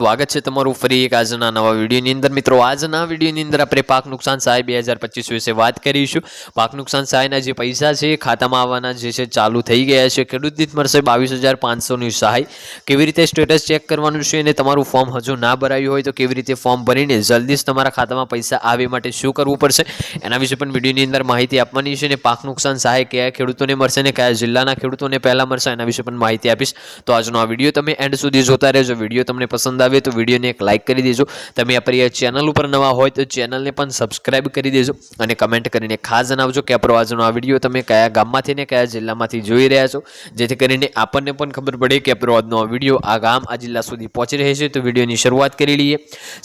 સ્વાગત છે તમારું ફરી એક આજના નવા વિડીયોની અંદર। મિત્રો આજના વિડીયોની અંદર આપણે પાક નુકસાન સહાય 2025 વિશે વાત કરીશું। પાક નુકસાન સહાયના જે પૈસા છે ખાતામાં આવવાના જે છે ચાલુ થઈ ગયા છે। ખેડૂત દીઠ મળશે 22,500ની સહાય। કેવી રીતે સ્ટેટસ ચેક કરવાનું છે અને તમારું ફોર્મ હજુ ના ભરાયું હોય તો કેવી રીતે ફોર્મ ભરીને જલ્દી જ તમારા ખાતામાં પૈસા આવે માટે શું કરવું પડશે એના વિશે પણ વિડીયોની અંદર માહિતી આપવાની છે। અને પાક નુકસાન સહાય કયા ખેડૂતોને મળશે અને કયા જિલ્લાના ખેડૂતોને પહેલા મળશે એના વિશે પણ માહિતી આપીશ। તો આજનો આ વિડીયો તમે એન્ડ સુધી જોતા રહેજો। વિડીયો તમને પસંદ આવે તો વિડીયોને એક લાઈક કરી દેજો। તમે આપણી આ ચેનલ ઉપર નવા હોય તો ચેનલને પણ સબસ્ક્રાઇબ કરી દેજો અને કમેન્ટ કરીને ખાસ જણાવજો કે આપણો આજનો આ વિડીયો તમે કયા ગામમાંથી ને કયા જિલ્લામાંથી જોઈ રહ્યા છો, જેથી કરીને આપણને પણ ખબર પડે કે આપણો આજનો આ વિડીયો આ ગામ આ જિલ્લા સુધી પહોંચી રહે છે। તો વિડીયોની શરૂઆત કરી લઈએ।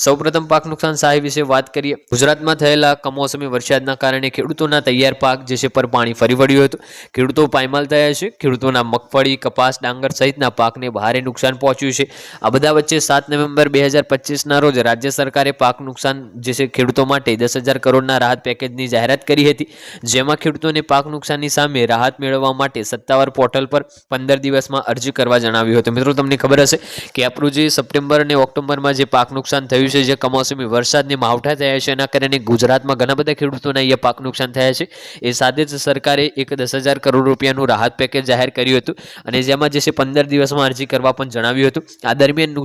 સૌપ્રથમ પાક નુકસાન સહાય વિશે વાત કરીએ। ગુજરાતમાં થયેલા કમોસમી વરસાદના કારણે ખેડૂતોના તૈયાર પાક જે છે પર પાણી ફરી વળ્યું હતું। ખેડૂતો પાયમાલ થયા છે। ખેડૂતોના મગફળી, કપાસ, ડાંગર સહિતના પાકને ભારે નુકસાન પહોંચ્યું છે। આ બધા વચ્ચે 7 નવેમ્બર 2025ના રોજ રાજ્ય સરકારે પાક નુકસાન જે છે ખેડૂતો માટે 10,000 કરોડના રાહત પેકેજની જાહેરાત કરી હતી, જેમાં ખેડૂતોને પાક નુકસાનની સામે રાહત મેળવવા માટે સત્તાવાર પોર્ટલ પર 15 દિવસમાં અરજી કરવા જણાવ્યું હતું। મિત્રો તમને ખબર હશે કે આપણું જે સપ્ટેમ્બર અને ઓક્ટોબરમાં જે પાક નુકસાન થયું છે, જે કમોસમી વરસાદને માવઠા થયા છે, એના કારણે ગુજરાતમાં ઘણા બધા ખેડૂતોના અહીંયા પાક નુકસાન થયા છે। એ સાથે જ સરકારે એક 10,000 કરોડ રૂપિયાનું રાહત પેકેજ જાહેર કર્યું હતું અને જેમાં જે છે 15 દિવસમાં અરજી કરવા પણ જણાવ્યું હતું। આ દરમિયાન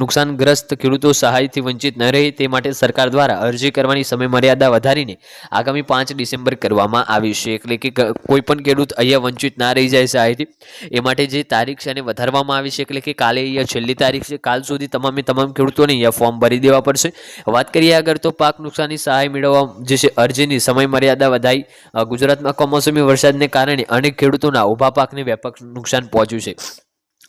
નુકસાનગ્રસ્ત ખેડૂતો સહાયથી વંચિત ન રહે તે માટે સરકાર દ્વારા અરજી કરવાની સમયમર્યાદા વધારીને આગામી 5 ડિસેમ્બર કરવામાં આવી છે। એટલે કે કોઈ પણ ખેડૂત અહીંયા વંચિત ના રહી જાય સહાયથી, એ માટે જે તારીખ છે એને વધારવામાં આવી છે। એટલે કે કાલે અહીંયા છેલ્લી તારીખ છે, કાલ સુધી તમામ ખેડૂતોને અહીંયા ફોર્મ ભરી દેવા પડશે। વાત કરીએ આગળ તો પાક નુકસાનની સહાય મેળવવા જે છે અરજીની સમયમર્યાદા વધારી। ગુજરાતમાં કમોસમી વરસાદને કારણે અનેક ખેડૂતોના ઊભા પાકને વ્યાપક નુકસાન પહોંચ્યું છે।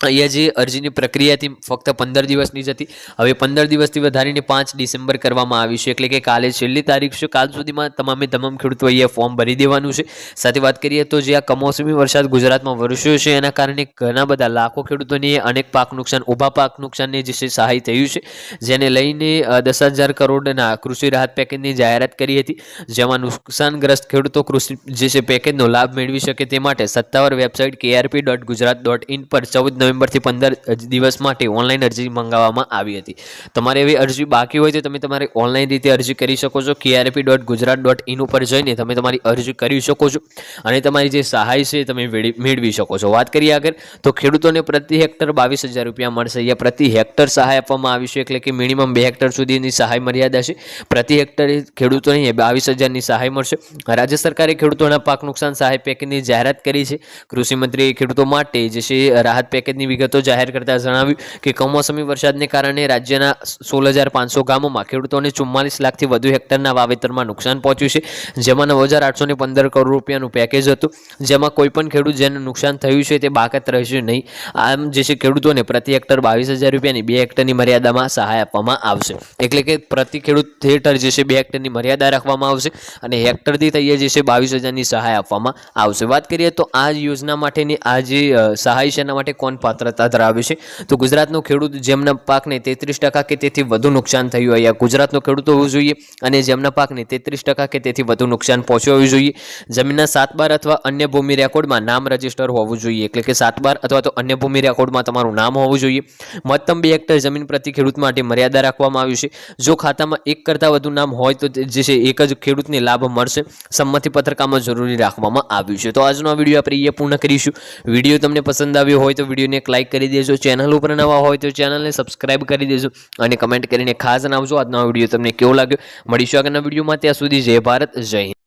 અહીંયા જે અરજીની પ્રક્રિયાથી ફક્ત 15 દિવસની જ હતી, હવે 15 દિવસથી વધારીને 5 ડિસેમ્બર કરવામાં આવી છે। એટલે કે કાલે છેલ્લી તારીખ છે, કાલ સુધીમાં તમામ ખેડૂતો અહીંયા ફોર્મ ભરી દેવાનું છે। સાથે વાત કરીએ તો જે આ કમોસમી વરસાદ ગુજરાતમાં વરસ્યો છે એના કારણે ઘણા બધા લાખો ખેડૂતોને અનેક પાક નુકસાન, ઊભા પાક નુકસાનને જે છે સહાય થયું છે, જેને લઈને 10,000 કરોડના કૃષિ રાહત પેકેજની જાહેરાત કરી હતી, જેમાં નુકસાનગ્રસ્ત ખેડૂતો કૃષિ જે છે પેકેજનો લાભ મેળવી શકે તે માટે સત્તાવાર વેબસાઇટ krp.gujarat.in પર 14 નવેમ્બરથી 15 દિવસ માટે ઓનલાઈન અરજી મંગાવવામાં આવી હતી। તમારે એવી અરજી બાકી હોય તો તમે તમારી ઓનલાઈન રીતે અરજી કરી શકો છો। krp.gujarat.in ઉપર જઈને તમે તમારી અરજી કરી શકો છો અને તમારી જે સહાય છે તમે મેળવી શકો છો। વાત કરીએ આગળ તો ખેડૂતોને પ્રતિ હેક્ટર 22,000 રૂપિયા મળશે। અહીંયા પ્રતિ હેક્ટર સહાય આપવામાં આવી છે, એટલે કે મિનિમમ 2 હેક્ટર સુધીની સહાય મર્યાદા છે। પ્રતિ હેક્ટરે ખેડૂતોને 22,000ની સહાય મળશે। રાજ્ય સરકારે ખેડૂતોના પાક નુકસાન સહાય પેકેજની જાહેરાત કરી છે। કૃષિ મંત્રીએ ખેડૂતો માટે જે છે રાહત પેકેજની વિગતો જાહેર કરતા જણાવ્યું કે કમોસમી વરસાદને કારણે રાજ્યના 16,500 ગામોમાં ખેડૂતોને 44 લાખથી વધુ હેક્ટરના વાવેતરમાં નુકસાન પહોંચ્યું છે, જેમાં 9,815 કરોડ રૂપિયાનું પેકેજ હતું, જેમાં કોઈ પણ ખેડૂત જેને નુકસાન થયું છે તે બાકાત રહેશે નહીં। આમ જે છે ખેડૂતોને પ્રતિ હેક્ટર 22,000 રૂપિયાની 2 હેક્ટરની મર્યાદામાં સહાય આપવામાં આવશે। એટલે કે પ્રતિ ખેડૂત હેક્ટર જે છે 2 હેક્ટરની મર્યાદા રાખવામાં આવશે અને હેક્ટર દીઠ અહીંયા જે છે 22,000ની સહાય આપવામાં આવશે। વાત કરીએ તો આ યોજના માટેની આ જે સહાય છે એના માટે કોણ પાત્રતા ધરાવે છે, તો ગુજરાતનો ખેડૂત જેમના પાકને 33% કે તેથી વધુ નુકસાન થયું, અહીંયા ગુજરાતનો ખેડૂત હોવું જોઈએ અને જેમના પાકને 33% કે તેથી વધુ નુકસાન પહોંચ્યું હોવું જોઈએ। જમીનના 7 બાર અથવા અન્ય ભૂમિ રેકોર્ડમાં નામ રજીસ્ટર હોવું જોઈએ, એટલે કે 7 બાર અથવા તો અન્ય ભૂમિ રેકોર્ડમાં તમારું નામ હોવું જોઈએ। મહત્તમ 2 હેક્ટર જમીન પ્રતિ ખેડૂત માટે મર્યાદા રાખવામાં આવી છે। જો ખાતામાં એક કરતાં વધુ નામ હોય તો જે છે એક જ ખેડૂતને લાભ મળશે। સંમતિ પત્રકામાં જરૂરી રાખવામાં આવ્યું છે। તો આજનો આ વિડીયો આપણે અહીંયા પૂર્ણ કરીશું। વિડીયો તમને પસંદ આવ્યો હોય તો વિડીયોને એક લાઈક કરી દેજો। ચેનલ ઉપર નવા હોય તો ચેનલને સબસ્ક્રાઇબ કરી દેજો અને કમેન્ટ કરીને ખાસ જણાવજો આજનો વિડીયો તમને કેવો લાગ્યો। મળીશું આગળના વિડીયોમાં, ત્યાં સુધી જય ભારત, જય હિન્દ।